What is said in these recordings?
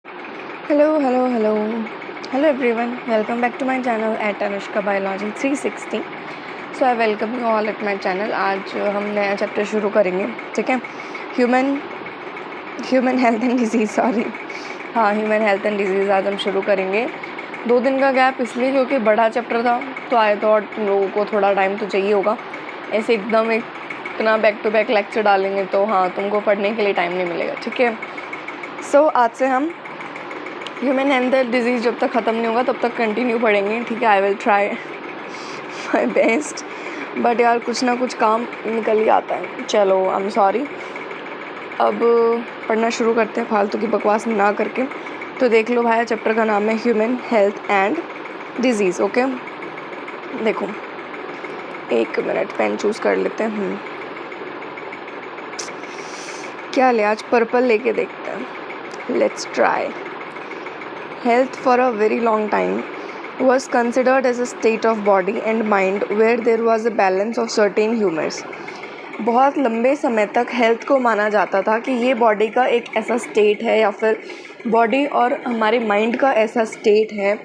Hello, hello, hello. Hello everyone. Welcome back to my channel at Anushka Biology 360. So I welcome you all at my channel. आज हम नया chapter शुरू करेंगे, ठीक है। Human human health and disease, sorry, हाँ, human health and disease आज हम शुरू करेंगे। 2 दिन का गैप इसलिए क्योंकि बड़ा चैप्टर था, तो आई थॉट तुम लोगों को थोड़ा टाइम तो चाहिए होगा। ऐसे एकदम इतना बैक टू बैक लेक्चर डालेंगे तो हाँ, तुमको पढ़ने के लिए टाइम नहीं मिलेगा, ठीक है। सो आज से हम ह्यूमन हेल्थ डिजीज़ जब तक ख़त्म नहीं होगा तब तक कंटिन्यू पढ़ेंगे, ठीक है। I will try my best, but यार कुछ ना कुछ काम निकल ही आता है। चलो, आई एम सॉरी। अब पढ़ना शुरू करते हैं फालतू की बकवास ना करके। तो देख लो भाई, चैप्टर का नाम है human health and disease, okay. देखो, 1 मिनट, पेन चूज़ कर लेते हैं। क्या ले, आज पर्पल लेके देखते हैं। Let's try. Health for a very long time was considered as a state of body and mind where there was a balance of certain humors. बहुत लंबे समय तक हेल्थ को माना जाता था कि ये बॉडी का एक ऐसा स्टेट है या फिर बॉडी और हमारे माइंड का ऐसा स्टेट है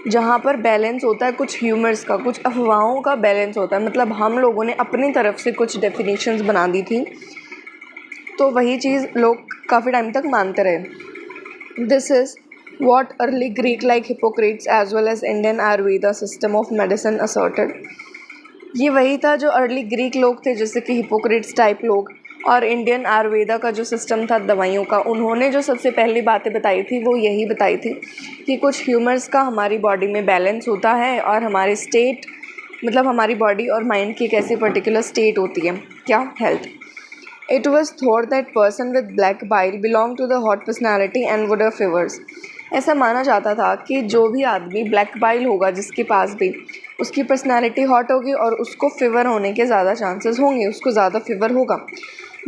जहाँ पर बैलेंस होता है कुछ ह्यूमर्स का, कुछ अफवाहों का बैलेंस होता है। मतलब हम लोगों ने अपनी तरफ से कुछ डेफिनेशंस बना दी थी, तो वही चीज़ लोग काफ़ी टाइम तक मानते रहे। This is what early Greek like Hippocrates as well as Indian Ayurveda system of medicine asserted. ये वही था जो अर्ली ग्रीक लोग थे, जैसे कि हिपोक्रेट्स टाइप लोग, और इंडियन आयुर्वेदा का जो सिस्टम था दवाइयों का, उन्होंने जो सबसे पहली बातें बताई थी वो यही बताई थी कि कुछ ह्यूमर्स का हमारी बॉडी में बैलेंस होता है और हमारे स्टेट, मतलब हमारी बॉडी और माइंड की एक ऐसी पर्टिकुलर स्टेट होती है, क्या, health. It was thought that person with black bile belonged to the hot personality and would have fevers. ऐसा माना जाता था कि जो भी आदमी ब्लैक बाइल होगा, जिसके पास भी, उसकी पर्सनालिटी हॉट होगी और उसको फीवर होने के ज़्यादा चांसेस होंगे, उसको ज़्यादा फीवर होगा।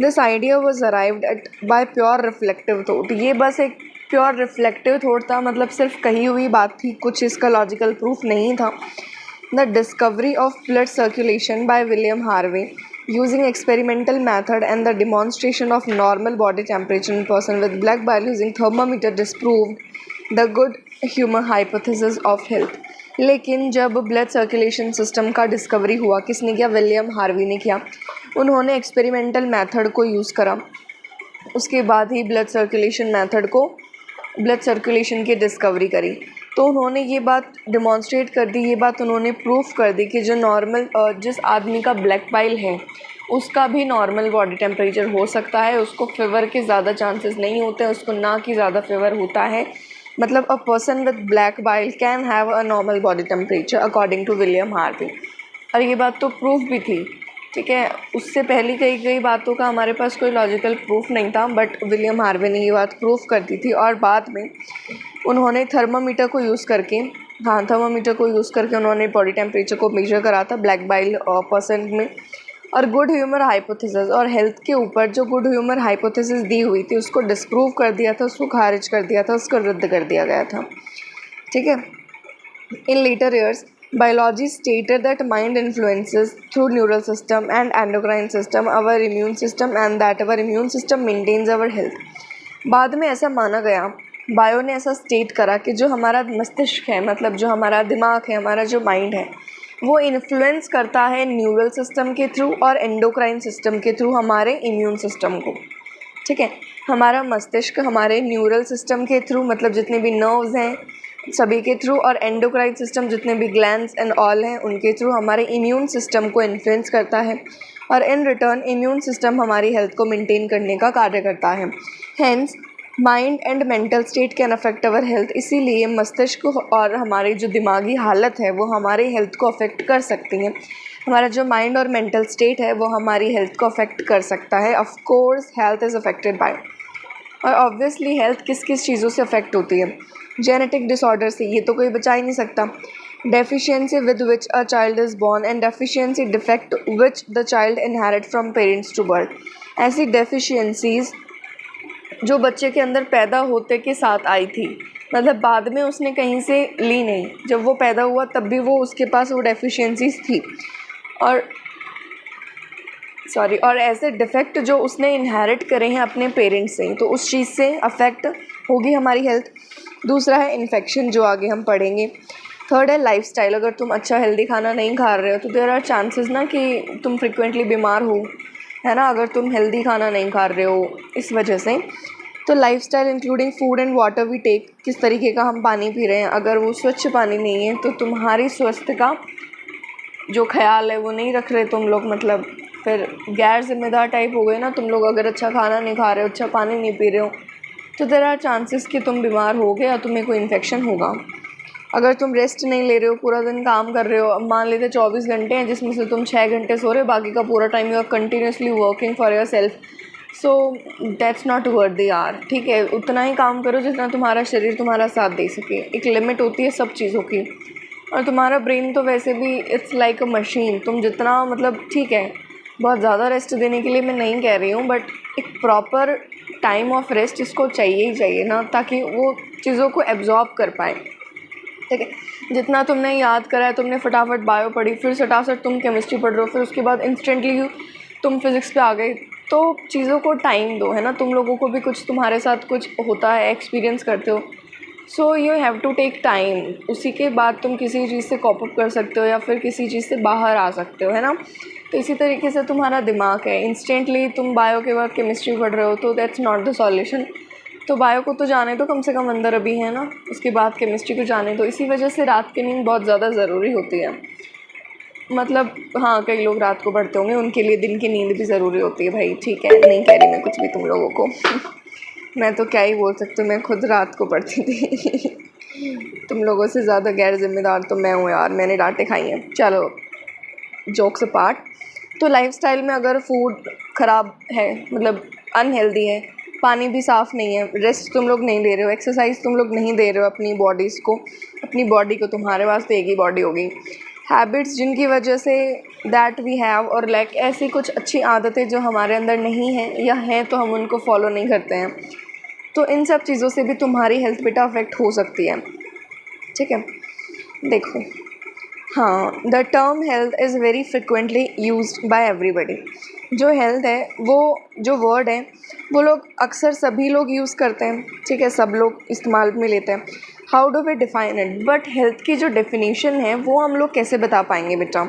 This idea was arrived at by pure reflective thought. ये बस एक प्योर रिफ्लेक्टिव थॉट था, मतलब सिर्फ कही हुई बात थी, कुछ इसका लॉजिकल प्रूफ नहीं था। The discovery of blood circulation by William Harvey using experimental method and the demonstration of normal body temperature in person with black bile using thermometer disproved the good humor hypothesis of health. लेकिन जब blood circulation system का discovery हुआ, किसने किया, William Harvey ने किया। उन्होंने experimental method को यूज़ करा, उसके बाद ही ब्लड सर्कुलेशन की डिस्कवरी करी। तो उन्होंने ये बात डिमॉन्स्ट्रेट कर दी, ये बात उन्होंने प्रूफ कर दी कि जो नॉर्मल, जिस आदमी का ब्लैक बाइल है उसका भी नॉर्मल बॉडी टेम्परेचर हो सकता है, उसको फीवर के ज़्यादा चांसेस नहीं होते हैं, उसको ना कि ज़्यादा फीवर होता है। मतलब a person with black bile can have a normal body temperature according to William Harvey. और ये बात तो प्रूफ भी थी, ठीक है। उससे पहले कई कई बातों का हमारे पास कोई लॉजिकल प्रूफ नहीं था, बट विलियम हार्वे ने ये बात प्रूफ कर दी थी। और बाद में उन्होंने थर्मामीटर को यूज़ करके, उन्होंने बॉडी टेम्परेचर को मेजर करा था ब्लैक बाइल पर्सन में। और गुड ह्यूमर हाइपोथेसिस, और हेल्थ के ऊपर जो गुड ह्यूमर हाइपोथेसिस दी हुई थी उसको डिस्प्रूव कर दिया था, उसको खारिज कर दिया था, उसको रद्द कर दिया गया था, ठीक है। In later years, biology stated that mind influences through neural system and endocrine system our immune system and that our immune system maintains our health. बाद में ऐसा माना गया, बायो ने ऐसा स्टेट करा कि जो हमारा मस्तिष्क है, मतलब जो हमारा दिमाग है, हमारा जो माइंड है, वो इन्फ्लुएंस करता है न्यूरल सिस्टम के थ्रू और एंडोक्राइन सिस्टम के थ्रू हमारे इम्यून सिस्टम को, ठीक है। हमारा मस्तिष्क हमारे न्यूरल सिस्टम के थ्रू, मतलब जितने भी नर्व्स हैं सभी के थ्रू, और एंडोक्राइन सिस्टम जितने भी ग्लैंड्स एंड ऑल हैं उनके थ्रू हमारे इम्यून सिस्टम को इन्फ्लुएंस करता है। और इन रिटर्न इम्यून सिस्टम हमारी हेल्थ को मेंटेन करने का कार्य करता है। Hence mind and mental state can affect our health. इसीलिए मस्तिष्क और हमारी जो दिमागी हालत है वो हमारे हेल्थ को अफेक्ट कर सकती हैं। हमारा जो माइंड और मेंटल स्टेट है वो हमारी हेल्थ को अफेक्ट कर सकता है। Of course health is affected by, और ऑब्वियसली हेल्थ किस किस चीज़ों से अफेक्ट होती है, जेनेटिक डिसऑर्डर से, ये तो कोई बचा ही नहीं सकता। Deficiency with which a child is born and deficiency defect which the child inherit from parents to birth. ऐसी डेफिशिएंसीज जो बच्चे के अंदर पैदा होते के साथ आई थी, मतलब बाद में उसने कहीं से ली नहीं, जब वो पैदा हुआ तब भी वो उसके पास वो डेफिशिएंसीज थी। और सॉरी, और ऐसे डिफ़ेक्ट जो उसने इनहेरिट करे हैं अपने पेरेंट्स से, तो उस चीज़ से अफेक्ट होगी हमारी हेल्थ। दूसरा है इन्फेक्शन, जो आगे हम पढ़ेंगे। थर्ड है लाइफस्टाइल, अगर तुम अच्छा हेल्दी खाना नहीं खा रहे हो तो देयर आर चांसेस ना कि तुम फ्रिक्वेंटली बीमार हो, है ना, अगर तुम हेल्दी खाना नहीं खा रहे हो इस वजह से। तो lifestyle including food and water we take, किस तरीके का हम पानी पी रहे हैं, अगर वो स्वच्छ पानी नहीं है तो तुम्हारी स्वास्थ्य का जो ख्याल है वो नहीं रख रहे तुम लोग, मतलब फिर गैर जिम्मेदार टाइप हो गए ना तुम लोग। अगर अच्छा खाना नहीं खा रहे हो, अच्छा पानी नहीं पी रहे हो, तो देयर आर चांसेस कि तुम बीमार होगे या तुम्हें कोई इन्फेक्शन होगा। अगर तुम रेस्ट नहीं ले रहे हो, पूरा दिन काम कर रहे हो, अब मान लेते 24 घंटे हैं जिसमें से तुम 6 घंटे सो रहे हो, बाकी का पूरा time you are continuously working for your self, so that's not worthy यार। ठीक है, उतना ही काम करो जितना तुम्हारा शरीर तुम्हारा साथ दे सके। एक लिमिट होती है सब चीज़ों की, और तुम्हारा ब्रेन तो वैसे भी इट्स लाइक अ मशीन। तुम जितना, मतलब ठीक है, बहुत ज़्यादा रेस्ट देने के लिए मैं नहीं कह रही हूँ, बट एक प्रॉपर टाइम ऑफ रेस्ट इसको चाहिए ही चाहिए ना, ताकि वो चीज़ों को एब्जॉर्ब कर पाए। ठीक है, जितना तुमने याद करा है, तुमने फटाफट बायो पढ़ी, फिर सटासट तुम केमिस्ट्री पढ़ रहे हो, फिर उसके बाद इंस्टेंटली तुम फिज़िक्स पे आ गए, तो चीज़ों को टाइम दो, है ना। तुम लोगों को भी कुछ तुम्हारे साथ कुछ होता है, एक्सपीरियंस करते हो, so you have to take time. उसी के बाद तुम किसी चीज़ से कॉप अप कर सकते हो या फिर किसी चीज़ से बाहर आ सकते हो, है ना। तो इसी तरीके से तुम्हारा दिमाग है, इंस्टेंटली तुम बायो के बाद केमिस्ट्री पढ़ रहे हो तो दैट्स नॉट द सॉल्यूशन। तो बायो को तो जाने दो कम से कम अंदर अभी, है ना, उसके बाद केमिस्ट्री को जाने दो। इसी वजह से रात की नींद बहुत ज़्यादा ज़रूरी होती है। मतलब हाँ, कई लोग रात को पढ़ते होंगे, उनके लिए दिन की नींद भी ज़रूरी होती है भाई। ठीक है, नहीं कह रही मैं कुछ भी तुम लोगों को मैं तो क्या ही बोल सकती हूँ, मैं खुद रात को पढ़ती थी तुम लोगों से ज़्यादा गैर जिम्मेदार तो मैं हूँ यार, मैंने डांटें खाई हैं। चलो, जोक्स अपार्ट, तो लाइफस्टाइल में अगर फूड ख़राब है, मतलब अनहेल्दी है, पानी भी साफ़ नहीं है, रेस्ट तुम लोग नहीं ले रहे हो, एक्सरसाइज तुम लोग नहीं दे रहे हो अपनी बॉडी को, तुम्हारे पास तो एक ही बॉडी होगी। हैबिट्स जिनकी वजह से दैट वी हैव और लाइक ऐसी कुछ अच्छी आदतें जो हमारे अंदर नहीं हैं या हैं तो हम उनको फॉलो नहीं करते हैं, तो इन सब चीज़ों से भी तुम्हारी हेल्थ बेटा अफेक्ट हो सकती है। ठीक है, देखो, हाँ, the term health is very frequently used by everybody. जो हेल्थ है, वो जो वर्ड है वो लोग अक्सर सभी लोग यूज़ करते हैं। ठीक है, सब लोग इस्तेमाल में लेते हैं। How do we define it, but health की जो डेफिनेशन है वो हम लोग कैसे बता पाएंगे बेटा।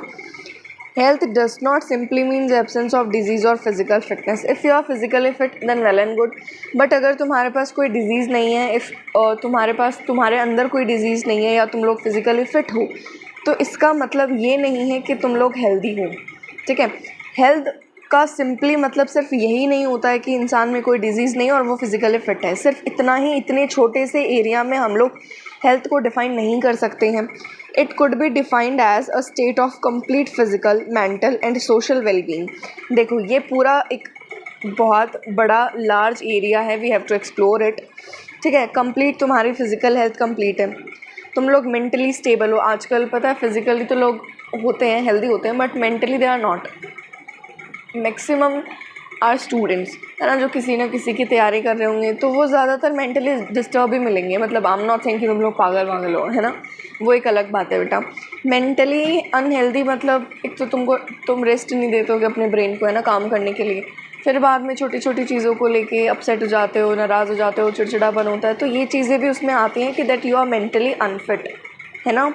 Health does not simply means absence of disease और physical fitness. If you are physically fit then well and good, but अगर तुम्हारे पास कोई डिज़ीज़ नहीं है, इफ़ तुम्हारे अंदर कोई डिज़ीज़ नहीं है या तुम लोग फिज़िकली फ़िट हो, तो इसका मतलब ये नहीं है कि तुम लोग हेल्दी हो। ठीक है, हेल्थ का सिंपली मतलब सिर्फ यही नहीं होता है कि इंसान में कोई डिज़ीज़ नहीं है और वो फिज़िकली फ़िट है। सिर्फ इतना ही, इतने छोटे से एरिया में हम लोग हेल्थ को डिफ़ाइन नहीं कर सकते हैं। It could be defined as a state of complete physical, mental and social wellbeing. देखो, ये पूरा एक बहुत बड़ा लार्ज एरिया है, we have to explore it. ठीक है, कंप्लीट तुम्हारी फिजिकल हेल्थ कंप्लीट है, तुम लोग मेंटली स्टेबल हो। आजकल पता है फिजिकली तो लोग होते हैं, हेल्दी होते हैं, but mentally they are not. Maximum are students, है ना, जो किसी न किसी की तैयारी कर रहे होंगे, तो वो ज़्यादातर मेंटली डिस्टर्ब ही मिलेंगे। मतलब आई एम नॉट सेइंग कि तुम लोग पागल वागल हो, है ना, वो एक अलग बात है बेटा। मेंटली अनहेल्दी मतलब एक तो तुम रेस्ट नहीं देते हो अपने ब्रेन को, है ना, काम करने के लिए, फिर बाद में छोटी छोटी चीज़ों को लेके अपसेट हो जाते हो, नाराज़ हो जाते हो, चिड़चिड़ापन होता है, तो ये चीज़ें भी उसमें आती हैं कि that you are mentally unfit, है ना।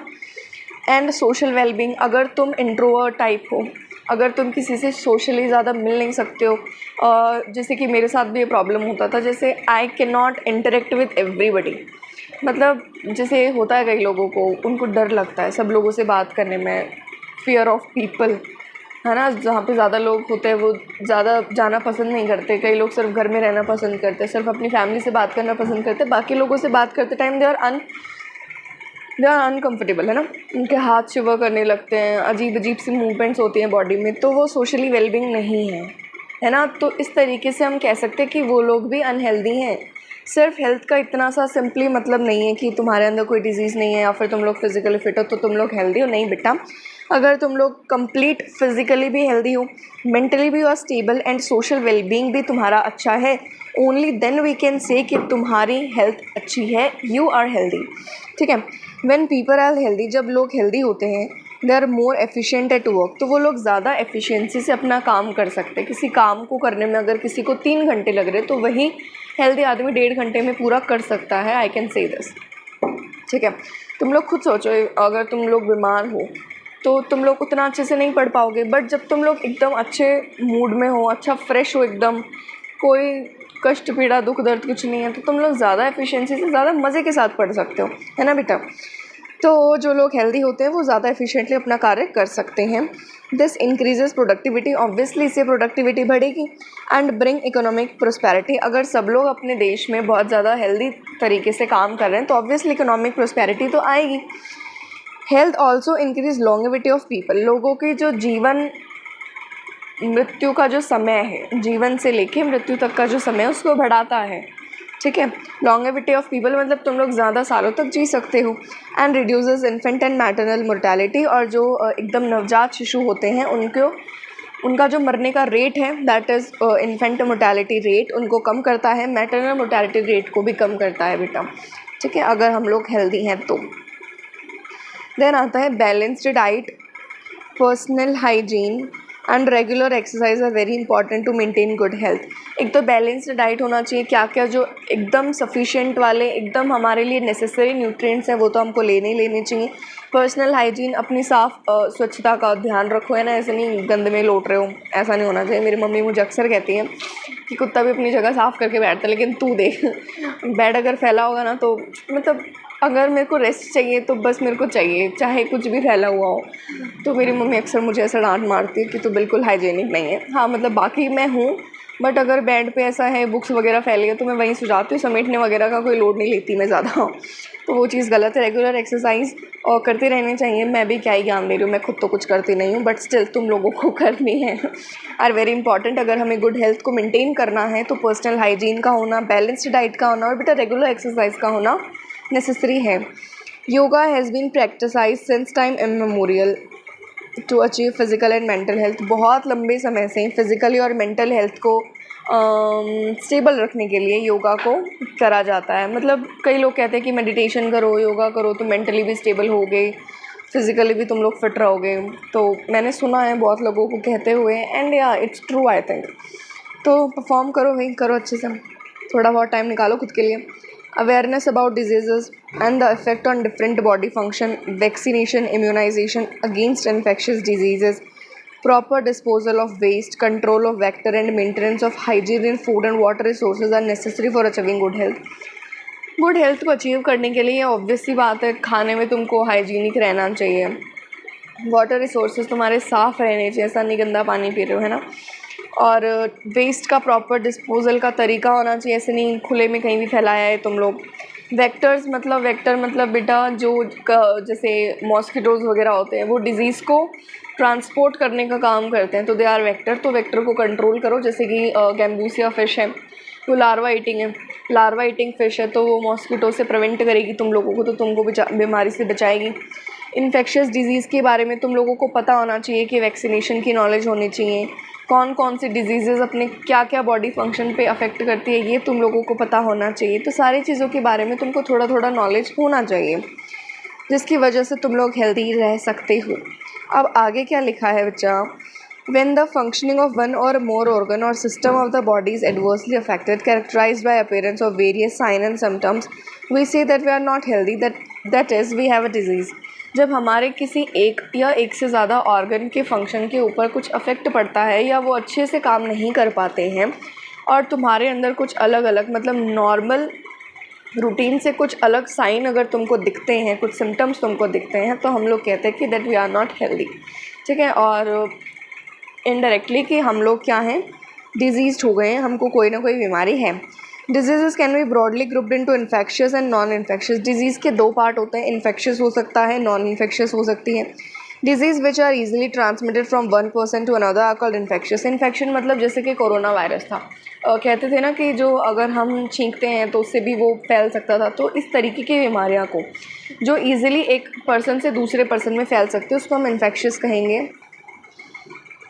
एंड सोशल वेलबींग, अगर तुम इंट्रोवर्ट टाइप हो, अगर तुम किसी से सोशली ज़्यादा मिल नहीं सकते हो, जैसे कि मेरे साथ भी ये प्रॉब्लम होता था, जैसे I can not interact with everybody. मतलब जैसे होता है कई लोगों को, उनको डर लगता है सब लोगों से बात करने में, फियर ऑफ पीपल, है ना, जहाँ पे ज़्यादा लोग होते हैं वो ज़्यादा जाना पसंद नहीं करते। कई लोग सिर्फ घर में रहना पसंद करते हैं, सिर्फ अपनी फैमिली से बात करना पसंद करते हैं, बाकी लोगों से बात करते टाइम दे आर अनकम्फर्टेबल, है ना, उनके हाथ शिवर करने लगते हैं, अजीब अजीब सी मूवमेंट्स होती हैं बॉडी में, तो वो सोशली वेलबींग नहीं है ना। तो इस तरीके से हम कह सकते हैं कि वो लोग भी अनहेल्दी हैं। सिर्फ हेल्थ का इतना सा सिंपली मतलब नहीं है कि तुम्हारे अंदर कोई डिज़ीज़ नहीं है या फिर तुम लोग फिज़िकली फिट हो तो तुम लोग हेल्दी हो। नहीं बेटा, अगर तुम लोग कंप्लीट फिज़िकली भी हेल्दी हो, मेंटली भी और स्टेबल एंड सोशल वेलबींग भी तुम्हारा अच्छा है, only then we can say कि तुम्हारी हेल्थ अच्छी है, यू आर हेल्दी। ठीक है, व्हेन पीपल आर हेल्दी, जब लोग हेल्दी होते हैं, they are more efficient at work, तो वो लोग ज़्यादा एफिशिएंसी से अपना काम कर सकते हैं। किसी काम को करने में अगर किसी को 3 घंटे लग रहे तो वही हेल्दी आदमी 1.5 घंटे में पूरा कर सकता है। आई कैन से दिस, ठीक है। तुम लोग खुद सोचो, अगर तुम लोग बीमार हो तो तुम लोग उतना अच्छे से नहीं पढ़ पाओगे, बट जब तुम लोग एकदम अच्छे मूड में हो, अच्छा फ्रेश हो, एकदम कोई कष्ट पीड़ा दुख दर्द कुछ नहीं है, तो तुम लोग ज़्यादा एफिशिएंसी से ज़्यादा मज़े के साथ पढ़ सकते हो, है ना बेटा। तो जो लोग हेल्दी होते हैं वो ज़्यादा एफिशिएंटली अपना कार्य कर सकते हैं। दिस इंक्रीजेस प्रोडक्टिविटी, ऑब्वियसली इससे प्रोडक्टिविटी बढ़ेगी, एंड ब्रिंग इकोनॉमिक प्रोस्पेरिटी। अगर सब लोग अपने देश में बहुत ज़्यादा हेल्दी तरीके से काम कर रहे हैं तो ऑब्वियसली इकोनॉमिक प्रोस्पेरिटी तो आएगी। Health also increase longevity of people, लोगों की जो जीवन मृत्यु का जो समय है, जीवन से लेके मृत्यु तक का जो समय है उसको बढ़ाता है, ठीक है। लॉन्गेविटी ऑफ पीपल मतलब तुम लोग ज़्यादा सालों तक जी सकते हो। And reduces infant and maternal mortality, और जो एकदम नवजात शिशु होते हैं उनका जो मरने का रेट है, that is infant mortality rate, उनको कम करता है। मैटरनल मोर्टेलिटी रेट को भी कम करता है बेटा, ठीक है, अगर हम लोग हेल्दी हैं तो। देन आता है balanced diet, personal hygiene and regular exercise are very important to maintain good health. एक तो बैलेंस्ड डाइट होना चाहिए, क्या क्या जो एकदम सफिशिएंट वाले एकदम हमारे लिए नेसेसरी न्यूट्रिएंट्स हैं वो तो हमको लेने ही लेने चाहिए। पर्सनल हाइजीन, अपनी साफ स्वच्छता का ध्यान रखो, है ना, ऐसे नहीं गंद में लौट रहे हो, ऐसा नहीं होना चाहिए। मेरी मम्मी मुझे अक्सर कहती है कि कुत्ता भी अपनी जगह साफ़ करके बैठता है, लेकिन तू देख बेड अगर फैला होगा ना तो मतलब अगर मेरे को रेस्ट चाहिए तो बस मेरे को चाहिए, चाहे कुछ भी फैला हुआ हो। तो मेरी मम्मी अक्सर मुझे ऐसा डांट मारती है कि तू बिल्कुल हाइजीनिक नहीं है। हाँ मतलब बाकी मैं हूँ, बट अगर बेड पे ऐसा है बुक्स वगैरह फैली है तो मैं वहीं सो जाती हूँ, समेटने वगैरह का कोई लोड नहीं लेती मैं ज़्यादा। तो वो चीज़ गलत है। रेगुलर एक्सरसाइज और करते रहने चाहिए। मैं भी क्या ही ज्ञान दे रही हूँ, मैं खुद तो कुछ करती नहीं हूँ, बट स्टिल तुम लोगों को करनी है, आर वेरी इंपॉर्टेंट। अगर हमें गुड हेल्थ को मेंटेन करना है तो पर्सनल हाइजीन का होना, बैलेंस्ड डाइट का होना और बेटा रेगुलर एक्सरसाइज का होना नेसेसरी है। Yoga has been practicise since time immemorial to achieve physical and mental health. बहुत लंबे समय से फिज़िकली और मेंटल हेल्थ को स्टेबल रखने के लिए योगा को करा जाता है। मतलब कई लोग कहते हैं कि मेडिटेशन करो, योगा करो तो मेंटली भी स्टेबल होगे, फिज़िकली भी तुम लोग फिट रहोगे। तो मैंने सुना है बहुत लोगों को कहते हुए, एंड या इट्स ट्रू आई थिंक। तो परफॉर्म करो भाई, करो अच्छे से, थोड़ा बहुत टाइम निकालो खुद के लिए। Awareness about diseases and the effect on different body function, vaccination, immunization against infectious diseases, proper disposal of waste, control of vector and maintenance of hygiene in food and water resources are necessary for achieving good health. Good health को achieve करने के लिए obvious सी बात है, खाने में तुमको hygienic रहना चाहिए, वाटर रिसोर्सेज तुम्हारे साफ़ रहने चाहिए, ऐसा नहीं गंदा पानी पी रहे हो, है ना। और वेस्ट का प्रॉपर डिस्पोजल का तरीका होना चाहिए, ऐसे नहीं खुले में कहीं भी फैलाया है तुम लोग। वेक्टर मतलब बेटा जो जैसे मॉस्किटोज़ वगैरह होते हैं वो डिज़ीज़ को ट्रांसपोर्ट करने का काम करते हैं, तो दे आर वेक्टर। तो वेक्टर को कंट्रोल करो, जैसे कि गैम्बूसिया फ़िश है, वो लार्वा ईटिंग है, लार्वा ईटिंग फ़िश है, तो वो मॉस्किटो से प्रिवेंट करेगी तुम लोगों को, तो तुमको बीमारी से बचाएगी। इन्फेक्शियस डिजीज़ के बारे में तुम लोगों को पता होना चाहिए कि वैक्सीनेशन की नॉलेज होनी चाहिए, कौन कौन सी डिजीज़ेज़ अपने क्या क्या बॉडी फंक्शन पे अफेक्ट करती है ये तुम लोगों को पता होना चाहिए। तो सारी चीज़ों के बारे में तुमको थोड़ा थोड़ा नॉलेज होना चाहिए, जिसकी वजह से तुम लोग हेल्दी रह सकते हो। अब आगे क्या लिखा है बच्चा, when the functioning of one or more organ or system of the body is adversely affected, characterized by appearance of various signs and symptoms, we say that we are not healthy, that is we have a disease. जब हमारे किसी एक या एक से ज़्यादा organ के function के ऊपर कुछ अफेक्ट पड़ता है या वो अच्छे से काम नहीं कर पाते हैं और तुम्हारे अंदर कुछ अलग अलग मतलब नॉर्मल रूटीन से कुछ अलग साइन अगर तुमको दिखते हैं, कुछ सिम्टम्स तुमको दिखते हैं, तो हम लोग कहते हैं कि that we are not healthy, ठीक है। और इनडायरेक्टली कि हम लोग क्या हैं, डिजीज़ हो गए हैं, हमको कोई ना कोई बीमारी है। Disease can be broadly grouped into infectious and non infectious. Disease के दो पार्ट होते हैं, इन्फेक्शियस हो सकता है, नॉन इन्फेक्शियस हो सकती है। Disease which are easily transmitted from one person to another are called infectious. Infection मतलब जैसे कि कोरोना वायरस था, कहते थे ना कि जो अगर हम छींकते हैं तो उससे भी वो फैल सकता था। तो इस तरीके की बीमारियाँ को जो ईजिली एक पर्सन से दूसरे पर्सन में फैल सकते हैं उसको हम इन्फेक्शियस कहेंगे,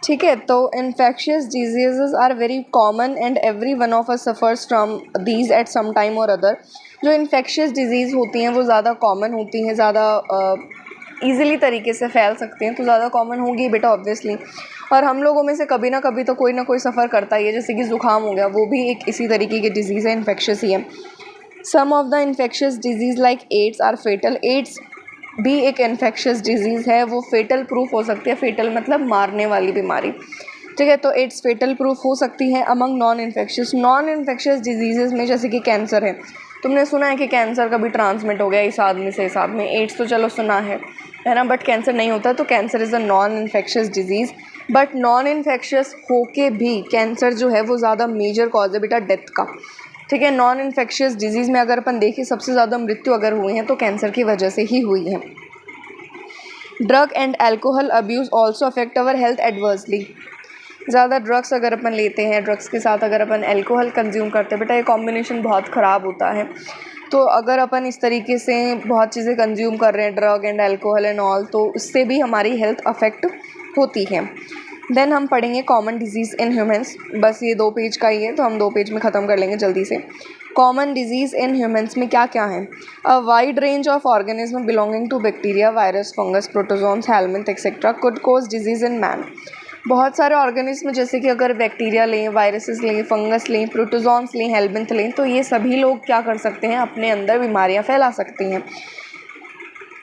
ठीक है। तो infectious disease are very common and every one of us suffers from these at some time or other. जो इन्फेक्शियस डिजीज़ होती हैं वो ज़्यादा कॉमन होती हैं, ज़्यादा ईज़िली तरीके से फैल सकते हैं, तो ज़्यादा कॉमन होंगी बेटा ऑब्वियसली। और हम लोगों में से कभी ना कभी तो कोई ना कोई सफ़र करता ही है, जैसे कि ज़ुकाम हो गया, वो भी एक इसी तरीके की डिजीज़ है, इन्फेक्शियस ही है। Some of the infectious disease like AIDS are fatal. AIDS भी एक इन्फेक्शियस डिजीज़ है, वो फेटल प्रूफ हो सकती है। फेटल मतलब मारने वाली बीमारी, ठीक है। तो एड्स फेटल प्रूफ हो सकती है अमंग नॉन इन्फेक्शियस डिजीज़ में, जैसे कि कैंसर है। तुमने सुना है कि कैंसर कभी ट्रांसमिट हो गया इस आदमी से इस आदमी। एड्स तो चलो सुना है ना, बट कैंसर नहीं होता। तो cancer is a non infectious disease. But non infectious होके भी कैंसर जो है वो ज़्यादा मेजर कॉज है बेटा डेथ का, ठीक है। नॉन इन्फेक्शियस डिजीज़ में अगर अपन देखें सबसे ज़्यादा मृत्यु अगर हुई हैं तो कैंसर की वजह से ही हुई है। Drug and alcohol abuse also affect our health adversely. ज़्यादा ड्रग्स अगर अपन लेते हैं, ड्रग्स के साथ अगर अपन एल्कोहल कंज्यूम करते हैं बेटा, ये कॉम्बिनेशन बहुत ख़राब होता है। तो अगर अपन इस तरीके से बहुत चीज़ें कंज्यूम कर रहे हैं, drug and alcohol and all, तो उससे भी हमारी हेल्थ अफेक्ट होती है। देन हम पढ़ेंगे कॉमन डिजीज़ इन ह्यूमंस। बस ये 2 पेज का ही है, तो हम 2 पेज में ख़त्म कर लेंगे जल्दी से। कॉमन डिजीज़ इन ह्यूमंस में क्या क्या है? A wide range of organism belonging to bacteria, virus, fungus, protozoans, helminth etcetera could cause disease in man. बहुत सारे ऑर्गेनिज्म, जैसे कि अगर बैक्टीरिया लें, वायरसेस लें, फंगस लें, प्रोटोजोन्स लें, हेलमिंथ लें, तो ये सभी लोग क्या कर सकते हैं, अपने अंदर बीमारियां फैला सकते हैं।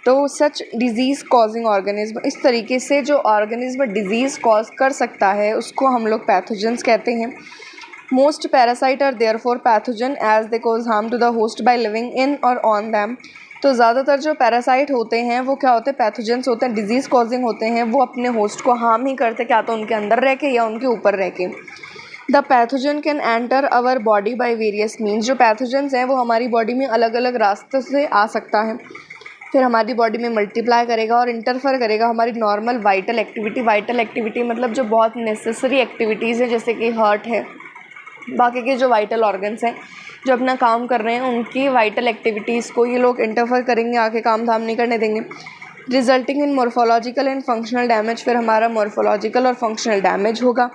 तो सच डिज़ीज़ कॉजिंग ऑर्गेनिज्म, इस तरीके से जो ऑर्गेनिज्म डिज़ीज़ कॉज कर सकता है उसको हम लोग पैथोजेंस कहते हैं। Most parasite are therefore pathogen as they cause harm to the host by living in और ऑन दैम। तो ज़्यादातर जो पैरासाइट होते हैं वो क्या होते हैं, पैथोजेंस होते हैं, डिजीज़ कॉजिंग होते हैं। वो अपने होस्ट को हार्म ही करते, क्या तो उनके अंदर रह के या उनके ऊपर रह के। The pathogen can enter our body by various means. जो पैथोजेंस हैं वो हमारी बॉडी में अलग अलग रास्तों से आ सकता है, फिर हमारी बॉडी में मल्टीप्लाई करेगा और इंटरफेयर करेगा हमारी normal vital activity. Vital activity मतलब जो बहुत नेसेसरी एक्टिविटीज़ है, जैसे कि हार्ट है, बाकी के जो वाइटल ऑर्गन्स हैं जो अपना काम कर रहे हैं, उनकी वाइटल एक्टिविटीज़ को ये लोग इंटरफेयर करेंगे, आके काम धाम नहीं करने देंगे, resulting in morphological and functional damage. फिर हमारा मॉर्फोलॉजिकल और फंक्शनल डैमेज होगा।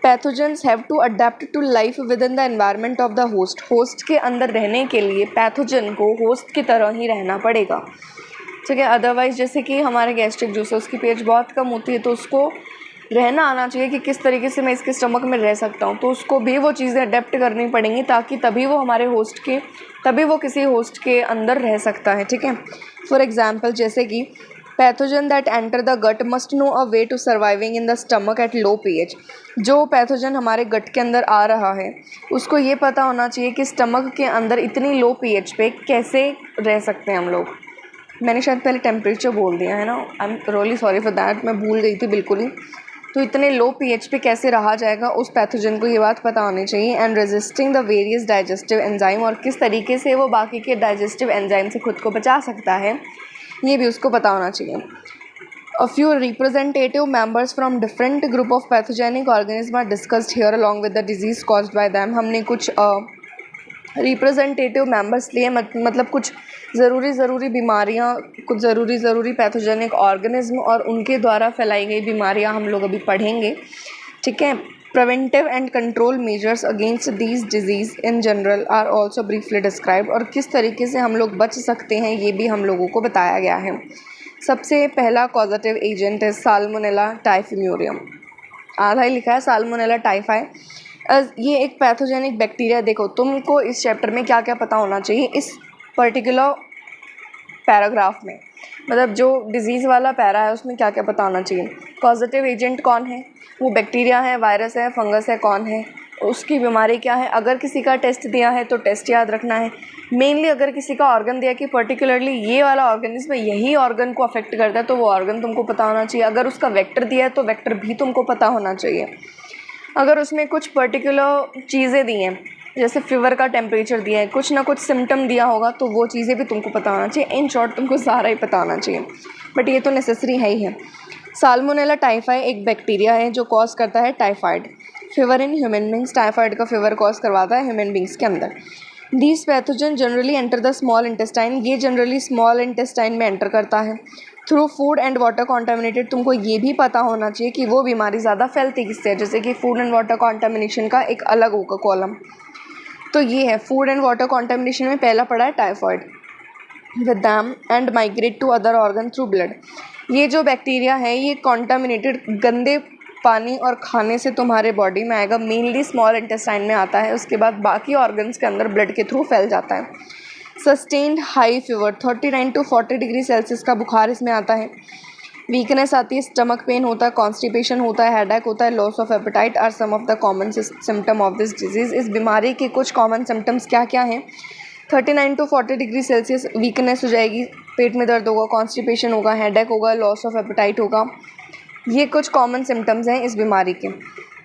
Pathogens have to adapt to life within the environment of the host. Host के अंदर रहने के लिए पैथोजन को होस्ट की तरह ही रहना पड़ेगा, ठीक है। अदरवाइज़ जैसे कि हमारे गैस्ट्रिक जूस है, उसकी pH बहुत कम होती है, तो उसको रहना आना चाहिए कि किस तरीके से मैं इसके स्टमक में रह सकता हूँ, तो उसको भी वो चीज़ें अडेप्ट करनी पड़ेंगी, ताकि तभी वो किसी होस्ट के अंदर रह सकता है, ठीक है। फॉर एग्जाम्पल जैसे कि pathogen that enter the gut must know a way to surviving in the stomach at low pH। जो पैथोजन हमारे गट के अंदर आ रहा है उसको ये पता होना चाहिए कि स्टमक के अंदर इतनी लो pH पे कैसे रह सकते हैं हम लोग। मैंने शायद पहले टेम्परेचर बोल दिया है ना, I am really sorry for that, मैं भूल गई थी बिल्कुल ही। तो इतने लो pH पे कैसे रहा जाएगा, उस पैथोजन को ये बात पता होनी चाहिए। And resisting the various digestive enzyme, और किस तरीके से वो बाकी के डाइजेस्टिव एंजाइम से खुद को बचा सकता है, ये भी उसको पता होना चाहिए। A few representative members from different group of pathogenic organisms are discussed here along with the disease caused by them। हमने कुछ रिप्रेजेंटेटिव मेंबर्स लिए, मतलब कुछ ज़रूरी बीमारियां, कुछ ज़रूरी पैथोजेनिक ऑर्गेनिज्म और उनके द्वारा फैलाई गई बीमारियां हम लोग अभी पढ़ेंगे, ठीक है। Preventive and control measures against these disease in general R also briefly describe. और किस तरीके से हम लोग बच सकते हैं ये भी हम लोगों को बताया गया है। सबसे पहला कॉजेटिव एजेंट है साल्मोनेला टाइफिम्यूरियम। आधा ही लिखा है साल्मोनेला टाइफाई। ये एक पैथोजेनिक बैक्टीरिया। देखो तुमको इस चैप्टर में क्या क्या पता होना चाहिए इस पर्टिकुलर पैराग्राफ में, मतलब जो डिज़ीज़ वाला पैरा है उसमें क्या क्या पता होना चाहिए। कॉजेटिव एजेंट कौन है, वो बैक्टीरिया है, वायरस है, फंगस है, कौन है, उसकी बीमारी क्या है। अगर किसी का टेस्ट दिया है तो टेस्ट याद रखना है। मेनली अगर किसी का ऑर्गन दिया कि पर्टिकुलरली ये वाला ऑर्गेनिज्म यही ऑर्गन को अफेक्ट करता है, तो वो ऑर्गन तुमको पता होना चाहिए। अगर उसका वेक्टर दिया है तो वेक्टर भी तुमको पता होना चाहिए। अगर उसमें कुछ पर्टिकुलर चीज़ें दी हैं, जैसे फीवर का टेम्परेचर दिया है, कुछ ना कुछ सिम्टम दिया होगा, तो वो चीज़ें भी तुमको पता होना चाहिए। इन शॉर्ट तुमको सारा ही पता होना चाहिए, बट ये तो नेसेसरी है ही है। साल्मोनेला टाइफाई एक बैक्टीरिया है जो कॉज करता है typhoid fever in human beings. Typhoid का फीवर कॉज करवाता है ह्यूमन बींग्स के अंदर। These pathogen generally enter the small intestine. ये जनरली स्मॉल इंटेस्टाइन में एंटर करता है through food and water contaminated. तुमको ये भी पता होना चाहिए कि वो बीमारी ज़्यादा फैलती किससे है, जैसे कि फूड एंड वाटर कॉन्टामिनेशन का एक अलग होगा कॉलम। तो ये है फूड एंड वाटर कॉन्टामिनेशन में पहला पड़ा है typhoid. With them and migrate to other organ through blood. ये जो बैक्टीरिया है ये कॉन्टामिनेटेड गंदे पानी और खाने से तुम्हारे बॉडी में आएगा, मेनली स्मॉल इंटेस्टाइन में आता है, उसके बाद बाकी ऑर्गन्स के अंदर ब्लड के थ्रू फैल जाता है। Sustained high fever 39 to 40 degree Celsius का बुखार इसमें आता है। वीकनेस आती है, स्टमक पेन होता है, कॉन्स्टिपेशन होता है, हेडेक होता है, loss of appetite are some of the common symptom of this disease. इस बीमारी के कुछ कॉमन सिम्टम्स क्या क्या हैं? 39 to 40 डिग्री सेल्सियस वीकनेस हो जाएगी, पेट में दर्द होगा, कॉन्स्टिपेशन होगा, हेडेक होगा, लॉस ऑफ एपेटाइट होगा। ये कुछ कॉमन सिम्टम्स हैं इस बीमारी के।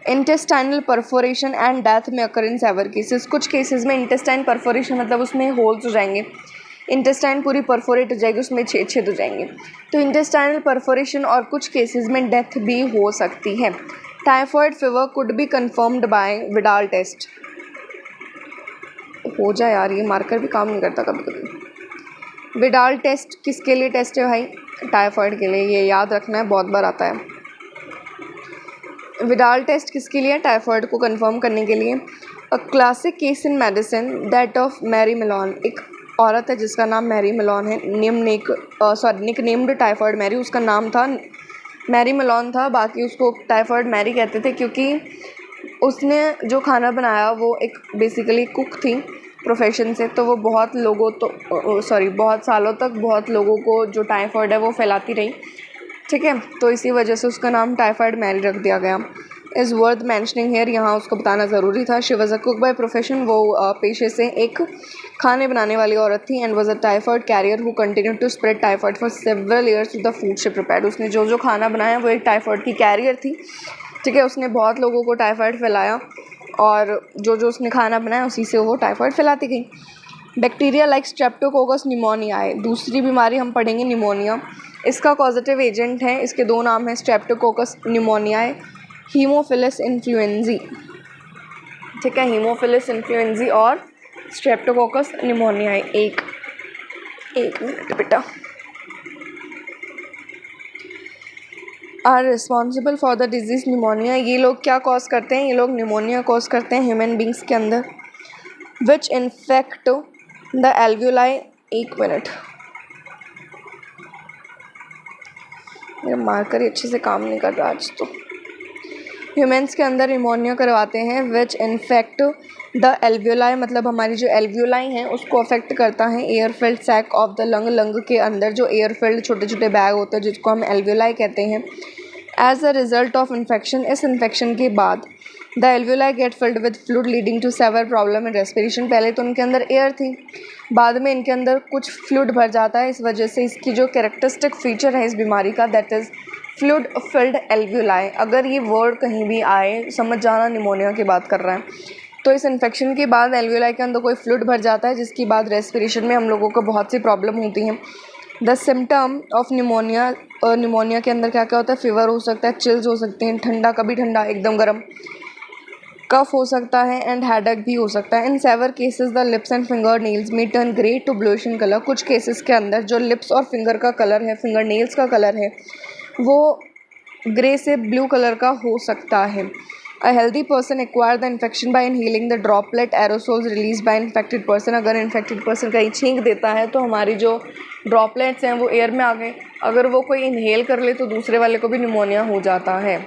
इंटेस्टाइनल परफोरेशन एंड डेथ में अकर इन सेवर केसेस। कुछ केसेस में इंटेस्टाइन परफोरेशन मतलब उसमें होल्स हो जाएंगे, इंटेस्टाइन पूरी परफोरेट हो जाएगी, उसमें छेद हो जाएंगे, तो इंटेस्टाइनल परफोरेशन, और कुछ केसेस में डेथ भी हो सकती है। Typhoid fever could be confirmed by Widal test. हो जाए यार, ये मार्कर भी काम नहीं करता कभी कभी। विडाल टेस्ट किसके लिए टेस्ट है भाई? टाइफॉइड के लिए, ये याद रखना है, बहुत बार आता है। विडाल टेस्ट किसके लिए? टाइफॉइड को कंफर्म करने के लिए। A classic case in medicine that of Mary Mallon. एक औरत है जिसका नाम मैरी मिलॉन है, निक नेम्ड टाइफॉइड मैरी, उसका नाम था मैरी मिलॉन था, बाकी उसको टाइफॉइड मैरी कहते थे क्योंकि उसने जो खाना बनाया वो एक बेसिकली कुक थी प्रोफेशन से, तो वो बहुत सालों तक बहुत लोगों को जो टाइफॉइड है वो फैलाती रही, ठीक है, तो इसी वजह से उसका नाम टाइफॉइड मैरी रख दिया गया। इज़ वर्थ मैंशनिंग हेयर, यहाँ उसको बताना ज़रूरी था। She was a cook by profession, वो पेशे से एक खाने बनाने वाली औरत थी। And was a typhoid carrier who continue to spread typhoid for several years to the food she prepared. उसने जो जो खाना बनाया वो एक टाइफॉइड की कैरियर थी, ठीक है, उसने बहुत लोगों को टाइफॉइड फैलाया और जो जो उसने खाना बनाया उसी से वो टाइफॉइड फैलाती गई। बैक्टीरिया लाइक स्ट्रेप्टोकोकस निमोनियाए, दूसरी बीमारी हम पढ़ेंगे निमोनिया। इसका कॉजेटिव एजेंट है, इसके दो नाम हैं, स्ट्रेप्टोकोकस निमोनियाए, हीमोफिलस इन्फ्लुएंजी, ठीक है, हीमोफिलस इन्फ्लुएंजी और स्ट्रेप्टोकोकस निमोनियाए। एक मिनट बेटा। Are responsible for the disease pneumonia. ये लोग क्या कॉज करते हैं? ये लोग निमोनिया कॉज करते हैं ह्यूमन बींग्स के अंदर। विच इन्फेक्ट द एल्व्यूलाई। एक मिनट, मेरा मार्कर ही अच्छे से काम नहीं कर रहा आज तो। ह्यूमन्स के अंदर निमोनिया करवाते हैं। विच इन्फेक्ट द एल्व्यूलाई, मतलब हमारी जो एल्व्यूलाई हैं उसको अफेक्ट करता है। Air filled sac of the lung, lung के अंदर जो एयर फिल्ड छोटे छोटे बैग होते हैं जिसको हम एल्व्यूलाई कहते हैं। As a result of infection, इस इन्फेक्शन के बाद the alveoli get filled with fluid leading to severe problem in respiration. पहले तो उनके अंदर एयर थी, बाद में इनके अंदर कुछ फ्लूइड भर जाता है, इस वजह से इसकी जो कैरेक्टरिस्टिक फीचर है इस बीमारी का, that is fluid filled alveoli. अगर ये वर्ड कहीं भी आए समझ जाना निमोनिया की बात कर रहा है। तो इस इन्फेक्शन के बाद एल्व्यूलाई के अंदर कोई फ्लूइड भर जाता है जिसके बाद रेस्पिरेशन में हम लोगों को बहुत सी प्रॉब्लम होती हैं। The symptom of pneumonia, pneumonia के अंदर क्या क्या होता है? फीवर हो सकता है, चिल्स हो सकते हैं, ठंडा, कभी ठंडा एकदम गर्म, कफ हो सकता है एंड हेडेक भी हो सकता है। In severe cases the lips and finger nails में turn grey to bluish in colour. कुछ केसेस के अंदर जो लिप्स और फिंगर का कलर है, फिंगर नेल्स का कलर है, वो ग्रे से ब्लू कलर का हो सकता है। A healthy person acquire the infection by inhaling the droplet aerosols release by infected person. अगर इन्फेक्टेड पर्सन कहीं छींक देता है तो हमारी जो ड्रॉपलेट्स हैं वो एयर में आ गए, अगर वो कोई इनहेल कर ले तो दूसरे वाले को भी निमोनिया हो जाता है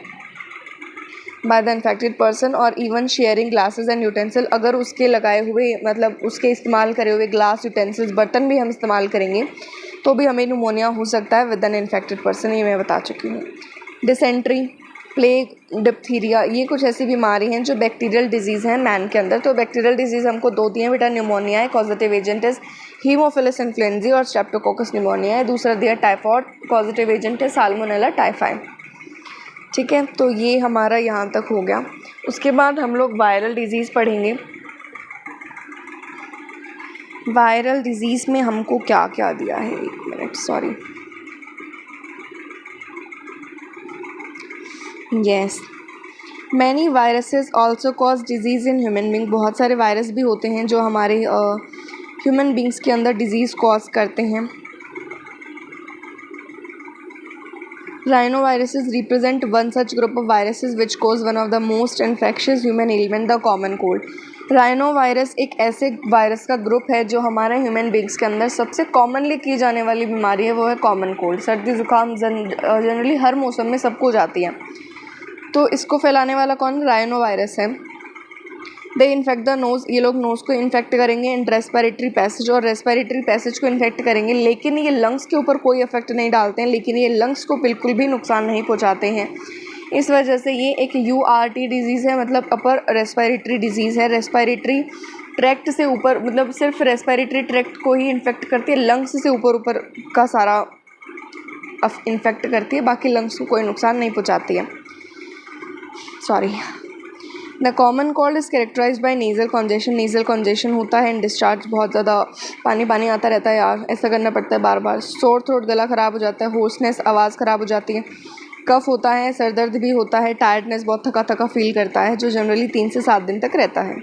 बाय द इन्फेक्टेड पर्सन। और even sharing glasses and utensil, अगर उसके लगाए हुए मतलब उसके इस्तेमाल करे हुए ग्लास यूटेंसिल्स बर्तन भी हम इस्तेमाल करेंगे तो भी हमें निमोनिया हो सकता है विद एन इन्फेक्टेड पर्सन, ये मैं बता चुकी हूँ। डिसेंट्री, प्लेग, डिप्थीरिया, ये कुछ ऐसी बीमारी हैं जो बैक्टीरियल डिजीज़ हैं मैन के अंदर। तो बैक्टीरियल डिजीज़ हमको दो दिए बेटा, निमोनिया है, positive agent is Haemophilus influenzae, और स्ट्रेप्टोकोकस निमोनिया है, दूसरा दिया टाइफॉइड, पॉजिटिव एजेंट है साल्मोनेला टाइफाई, ठीक है। तो ये हमारा यहाँ तक हो गया। उसके बाद हम लोग वायरल डिजीज़ पढ़ेंगे। वायरल डिजीज़ में हमको क्या क्या दिया है, एक minute, sorry, yes, many viruses also cause disease in human being. बहुत सारे वायरस भी होते हैं जो हमारे ह्यूमन बींग्स के अंदर डिजीज़ कॉज करते हैं। Rhinoviruses represent one such group of viruses which cause one of the most infectious human ailment, the common cold. Rhino virus एक ऐसे वायरस का ग्रुप है जो हमारे ह्यूमन बींग्स के अंदर सबसे कॉमनली की जाने वाली बीमारी है, वो है कॉमन कोल्ड। सर्दी ज़ुकाम जनरली हर मौसम में सबको हो जाती है। तो इसको फैलाने वाला कौन? राइनो वायरस है। दे इन्फेक्ट द नोज़, ये लोग नोज़ को इन्फेक्ट करेंगे एंड रेस्पिरेटरी पैसेज, और रेस्पिरेटरी पैसेज को इन्फेक्ट करेंगे, लेकिन ये लंग्स के ऊपर कोई इफेक्ट नहीं डालते हैं, लेकिन ये लंग्स को बिल्कुल भी नुकसान नहीं पहुंचाते हैं। इस वजह से ये एक URT डिजीज़ है, मतलब अपर रेस्पिरेटरी डिजीज़ है। रेस्पिरेटरी ट्रैक्ट से ऊपर, मतलब सिर्फ रेस्पिरेटरी ट्रैक्ट को ही इन्फेक्ट करती है, लंग्स से ऊपर ऊपर का सारा इन्फेक्ट करती है, बाकी लंग्स को कोई नुकसान नहीं पहुँचाती है। Sorry. The common cold is characterised by nasal congestion. Nasal congestion होता है एंड डिस्चार्ज, बहुत ज़्यादा पानी पानी आता रहता है यार, ऐसा करना पड़ता है बार बार। सोर थ्रोट, गला ख़राब हो जाता है। होर्सनेस, आवाज़ ख़राब हो जाती है। कफ होता है, सर दर्द भी होता है। टायर्डनेस, बहुत थका थका फील करता है, जो जनरली 3 से 7 दिन तक रहता है।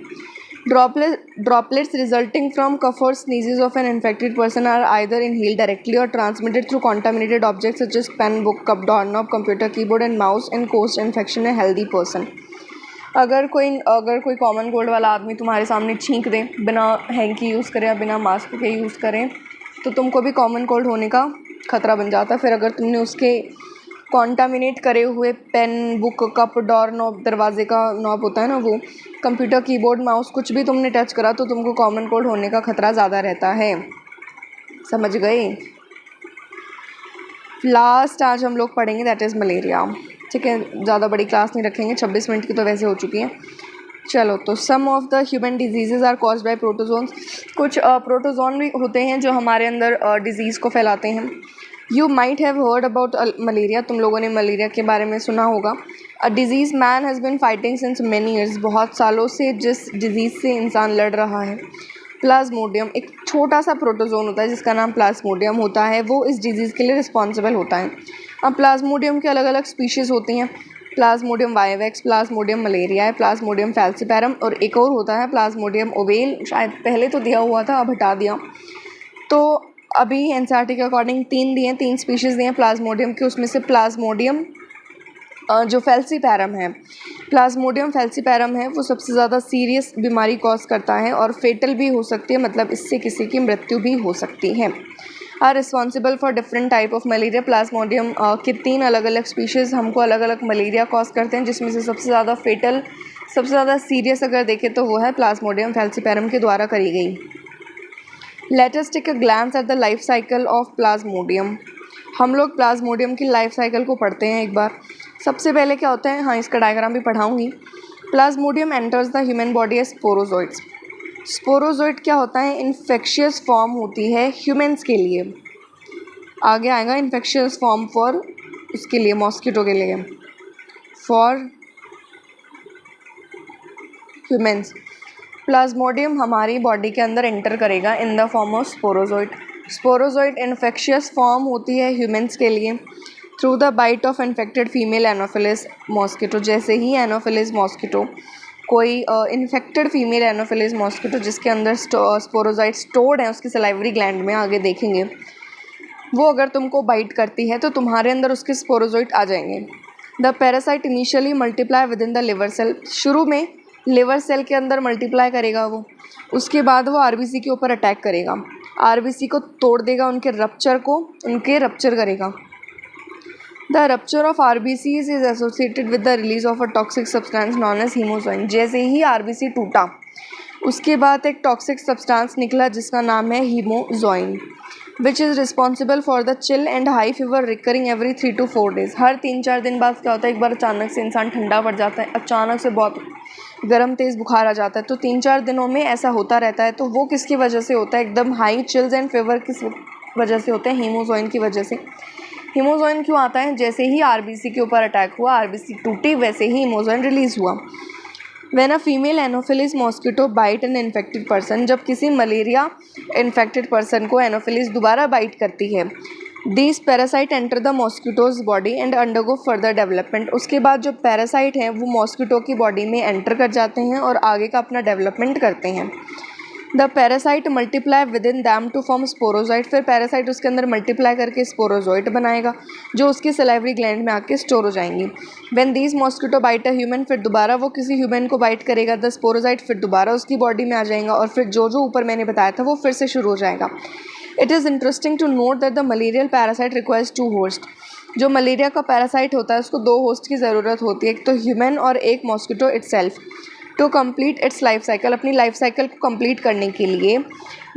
ड्रॉपलेट्स रिजल्टिंग फ्रॉम कफ और sneezes of an infected person are either inhaled directly और transmitted through contaminated objects such as pen, book, cup, doorknob, computer keyboard and mouse in cost infection a healthy person. अगर कोई common cold वाला आदमी तुम्हारे सामने छींक दे बिना hanky use करे या बिना मास्क के यूज़ करें, तो तुमको भी कॉमन कोल्ड होने का खतरा बन जाता है। फिर अगर तुमने उसके कॉन्टामिनेट करे हुए pen, book, cup, door knob, दरवाजे का नॉब होता है ना, वो कंप्यूटर कीबोर्ड, माउस, कुछ भी तुमने टच करा तो तुमको कॉमन कोल्ड होने का खतरा ज़्यादा रहता है। समझ गए? लास्ट आज हम लोग पढ़ेंगे दैट इज़ मलेरिया। ठीक है, ज़्यादा बड़ी क्लास नहीं रखेंगे, 26 मिनट की तो वैसे हो चुकी है। चलो, तो some of the human disease are caused by protozoans. कुछ प्रोटोजोन भी होते हैं जो हमारे अंदर डिजीज़ को फैलाते हैं। You might have heard about malaria. तुम लोगों ने मलेरिया के बारे में सुना होगा। A disease man has been fighting since many years. बहुत सालों से जिस डिज़ीज़ से इंसान लड़ रहा है। प्लाज्मोडियम एक छोटा सा प्रोटोजोन होता है जिसका नाम प्लाज्मोडियम होता है, वो इस डिजीज़ के लिए रिस्पॉन्सिबल होता है। अब प्लाज्मोडियम के अलग अलग स्पीशीज़ होती हैं। प्लाज्मोडियम वाइवेक्स, प्लाज्मोडियम मलेरिया है, प्लाज्मोडियम फैल्सिपैरम, और एक और होता है प्लाज्मोडियम ओवेल। शायद पहले तो दिया हुआ था, अब हटा दिया। तो अभी एनसीईआरटी के अकॉर्डिंग 3 स्पीशीज़ दिए हैं प्लाज्मोडियम के। उसमें से प्लाज्मोडियम जो फैल्सिपैरम है, प्लाज्मोडियम फैल्सिपैरम है, वो सबसे ज़्यादा सीरियस बीमारी कॉज करता है और फेटल भी हो सकती है, मतलब इससे किसी की मृत्यु भी हो सकती है। Are responsible for different type of malaria. Plasmodium के 3 अलग अलग स्पीशीज़ हमको अलग अलग मलेरिया कॉज करते हैं, जिसमें से सबसे ज़्यादा फेटल, सबसे ज़्यादा सीरियस अगर देखें तो वो है प्लाज्मोडियम फैल्सिपैरम के द्वारा करी गई। Let us take a glance at the life cycle of Plasmodium. हम लोग प्लाज्मोडियम की लाइफ साइकिल को पढ़ते हैं एक बार। सबसे पहले क्या होता है, हाँ इसका डायग्राम भी पढ़ाऊँगी। Plasmodium enters the human body as sporozoites. Sporozoite क्या होता है? इन्फेक्शियस फॉर्म होती है ह्यूमन्स के लिए। आगे आएगा इन्फेक्शियस फॉर्म फॉर उसके लिए, मॉस्किटो के लिए, फॉर ह्यूमन्स। प्लाज्मोडियम हमारी बॉडी के अंदर एंटर करेगा in the form of sporozoite. Sporozoite infectious form होती है ह्यूमन्स के लिए through the bite of infected female Anopheles mosquito. जैसे ही एनोफिलिस मॉस्किटो, कोई इन्फेक्टेड फीमेल एनोफिलिस मॉस्किटो जिसके अंदर स्पोरोजोइड स्टोर्ड है उसकी सलाइवरी ग्लैंड में, आगे देखेंगे, वो अगर तुमको बाइट करती है तो तुम्हारे अंदर उसके स्पोरोजोइड आ जाएंगे। The parasite initially multiply within the liver cell. शुरू में लिवर सेल के अंदर मल्टीप्लाई करेगा वो, उसके बाद वो आरबीसी के ऊपर अटैक करेगा, आरबीसी को तोड़ देगा, उनके रप्चर करेगा। The rupture of RBCs is associated with the release of a toxic substance known as hemozoin. जैसे ही आरबीसी टूटा उसके बाद एक टॉक्सिक सब्सटेंस निकला जिसका नाम है hemozoin, which is responsible for the chill and high fever recurring every 3 to 4 days। हर 3-4 दिन बाद क्या होता है, एक बार अचानक से इंसान ठंडा पड़ जाता है, अचानक से बहुत गर्म तेज़ बुखार आ जाता है, तो 3-4 दिनों में ऐसा होता रहता है। तो वो किसकी वजह से होता है? एकदम हाई चिल्स एंड फीवर किस वजह से होते हैं? हीमोजोइन की वजह से। हीमोजोइन क्यों आता है? जैसे ही आरबीसी के ऊपर अटैक हुआ, आरबीसी टूटी, वैसे ही हीमोजोइन रिलीज़ हुआ। When a female Anopheles mosquito bite an infected person, जब किसी मलेरिया इन्फेक्टेड पर्सन को एनोफिलिस दोबारा बाइट करती है, this parasite enter the mosquito's body and undergo further development. उसके बाद जो पैरासाइट हैं वो मॉस्किटो की बॉडी में एंटर कर जाते हैं और आगे का अपना डेवलपमेंट करते हैं। The parasite multiply within them to form sporozoite, फिर पैरासाइट उसके अंदर मल्टीप्लाई करके स्पोरोजोइट बनाएगा जो उसके सलाइवरी ग्लैंड में आके स्टोर हो जाएंगी। When these mosquito bite a human, फिर दोबारा वो किसी ह्यूमन को बाइट करेगा, द स्पोरोजाइट फिर दोबारा उसकी बॉडी में आ जाएगा और फिर जो ऊपर मैंने बताया था वो फिर से शुरू हो जाएगा। It is interesting to note that the malarial parasite requires 2 host. जो मलेरिया का पैरासाइट होता है उसको 2 होस्ट की ज़रूरत होती है, एक तो ह्यूमन और एक mosquito itself. To complete its life cycle, अपनी लाइफ साइकिल को कंप्लीट करने के लिए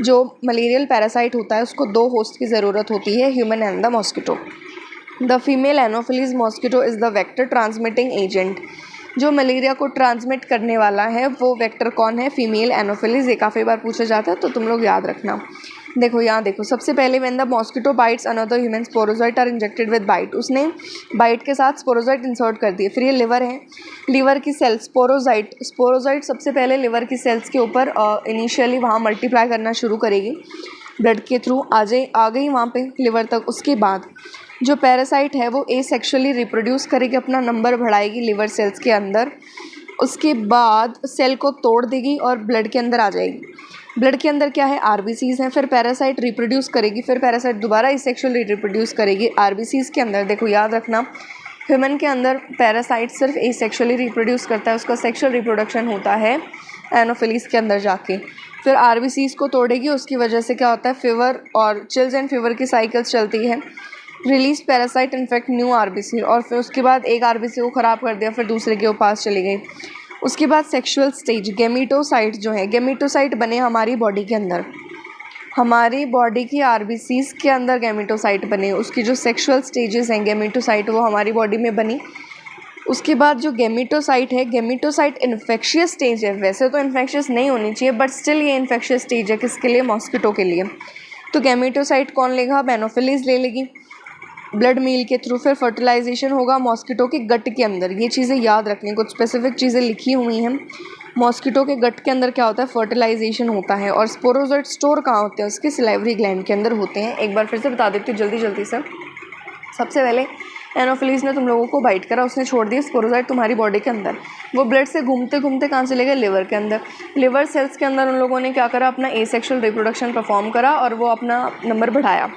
जो मलेरियल पैरासाइट होता है उसको 2 होस्ट की ज़रूरत होती है, human and the mosquito. The female anopheles mosquito is the vector transmitting agent. जो मलेरिया को ट्रांसमिट करने वाला है वो वेक्टर कौन है, फीमेल एनोफिलीज। ये काफ़ी बार पूछा जाता है तो तुम लोग याद रखना। देखो यहाँ देखो, सबसे पहले when the mosquito bites another human sporozoite are injected with bite, उसने बाइट के साथ स्पोरोजोइट इंसर्ट कर दिए। फिर ये लिवर है, लिवर की सेल्स स्पोरोजोइट सबसे पहले लिवर की सेल्स के ऊपर इनिशियली वहाँ मल्टीप्लाई करना शुरू करेगी, ब्लड के थ्रू आ गई वहाँ पे लिवर तक। उसके बाद जो पैरासाइट है वो एसेक्सुअली रिप्रोड्यूस करेगी, अपना नंबर बढ़ाएगी लिवर सेल्स के अंदर। उसके बाद सेल को तोड़ देगी और ब्लड के अंदर आ जाएगी। ब्लड के अंदर क्या है, आरबीसीज हैं। फिर पैरासाइट रिप्रोड्यूस करेगी, फिर पैरासाइट दोबारा एसेक्सुअली रिप्रोड्यूस करेगी आरबीसीज के अंदर। देखो याद रखना, ह्यूमन के अंदर पैरासाइट सिर्फ एसेक्सुअली रिप्रोड्यूस करता है, उसका सेक्सुअल रिप्रोडक्शन होता है एनोफिलीज के अंदर जाके। फिर आरबीसीज को तोड़ेगी, उसकी वजह से क्या होता है, फीवर और चिल्स एंड फीवर की साइकिल्स चलती है। Release parasite infect new RBC, और फिर उसके बाद एक आरबीसी को ख़राब कर दिया, फिर दूसरे के पास चली गई। उसके बाद सेक्सुअल स्टेज, गेमीटोसाइट जो है, गेमीटोसाइट बने हमारी बॉडी के अंदर, हमारी बॉडी की आरबीसीज के अंदर गेमीटोसाइट बने। उसकी जो सेक्सुअल स्टेजेस हैं गेमीटोसाइट, वो हमारी बॉडी में बनी। उसके बाद जो गेमीटोसाइट है, गेमीटोसाइट इन्फेक्शियस स्टेज है। वैसे तो इन्फेक्शियस नहीं होनी चाहिए बट स्टिल ये इन्फेक्शियस स्टेज है। किसके लिए, मॉस्किटो के लिए। तो गेमीटोसाइट कौन लेगा, एनोफिलीज ले लेगी ब्लड मील के थ्रू। फिर फर्टिलाइजेशन होगा मॉस्किटो के गट के अंदर। ये चीज़ें याद रखनी, कुछ स्पेसिफिक चीज़ें लिखी हुई हैं। मॉस्किटो के गट के अंदर क्या होता है, फर्टिलाइजेशन होता है। और स्पोरोजोइट स्टोर कहाँ होते हैं, उसके सिलाइवरी ग्लैंड के अंदर होते हैं। एक बार फिर से बता देती हूँ जल्दी से। सबसे पहले एनोफिलीज ने तुम लोगों को बाइट करा, उसने छोड़ दिया स्पोरोजोइट तुम्हारी बॉडी के अंदर। वो ब्लड से घूमते घूमते कहाँ चले गए, लिवर के अंदर। लिवर सेल्स के अंदर उन लोगों ने क्या करा, अपना एसेक्सुअल रिप्रोडक्शन परफॉर्म करा और वो अपना नंबर बढ़ाया।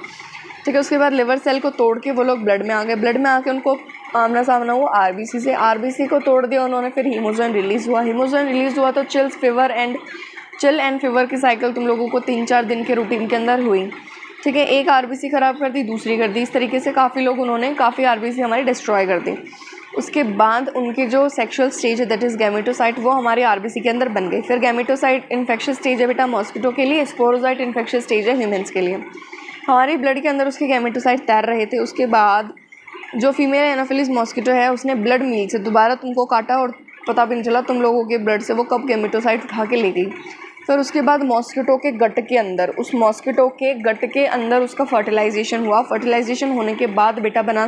ठीक है, उसके बाद लिवर सेल को तोड़ के वो लोग ब्लड में आ गए। ब्लड में आके उनको आमना सामना हुआ आरबीसी से। आरबीसी को तोड़ दिया उन्होंने, फिर हीमोजोइन रिलीज़ हुआ तो चिल एंड फीवर की साइकिल तुम लोगों को 3-4 दिन के रूटीन के अंदर हुई। ठीक है, एक आरबीसी ख़राब कर दी, दूसरी कर दी। इस तरीके से काफ़ी आरबीसी हमारी डिस्ट्रॉय कर दी। उसके बाद उनके जो सेक्सुअल स्टेज है दैट इज़ गैमेटोसाइट, वो हमारे आरबीसी के अंदर बन गई। फिर गैमेटोसाइट इन्फेक्शियस स्टेज है बेटा मॉस्किटो के लिए, स्पोरोजाइट इन्फेक्शियस स्टेज है ह्यूमन्स के लिए। हमारी ब्लड के अंदर उसके गैमेटोसाइट तैर रहे थे। उसके बाद जो फीमेल एनोफिलीज मॉस्किटो है उसने ब्लड मील से दोबारा तुमको काटा और पता भी नहीं चला तुम लोगों के ब्लड से वो कब गैमेटोसाइट उठा के ले गई। फिर उसके बाद मॉस्किटो के गट के अंदर, उस मॉस्किटो के गट के अंदर उसका फर्टिलाइजेशन हुआ। फर्टिलाइजेशन होने के बाद बेटा बना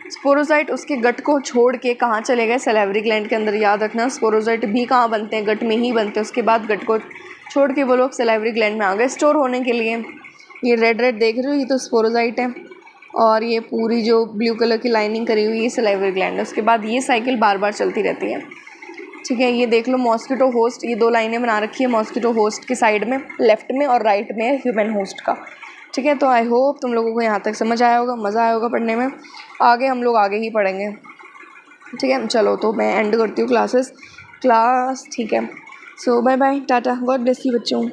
स्पोरोजाइट उसके गट को छोड़ के कहाँ चले गए, सैलिवरी ग्लैंड के अंदर। याद रखना स्पोरोजाइट भी कहाँ बनते हैं, गट में ही बनते हैं। उसके बाद गट को छोड़ के वो लोग सैलिवरी ग्लैंड में आ गए स्टोर होने के लिए। ये रेड देख रहे हो, ये तो स्पोरोजाइट है और ये पूरी जो ब्लू कलर की लाइनिंग करी हुई ये सैलिवरी ग्लैंड है। उसके बाद ये साइकिल बार बार चलती रहती है। ठीक है, ये देख लो मॉस्किटो होस्ट, ये 2 लाइनें बना रखी है मॉस्किटो होस्ट की साइड में, लेफ्ट में और राइट में है ह्यूमन होस्ट का। ठीक है, तो आई होप तुम लोगों को यहाँ तक समझ आया होगा, मज़ा आया होगा पढ़ने में। आगे हम लोग आगे ही पढ़ेंगे। ठीक है, चलो तो मैं एंड करती हूँ क्लास। ठीक है, so bye bye, tata, god bless you बच्चों।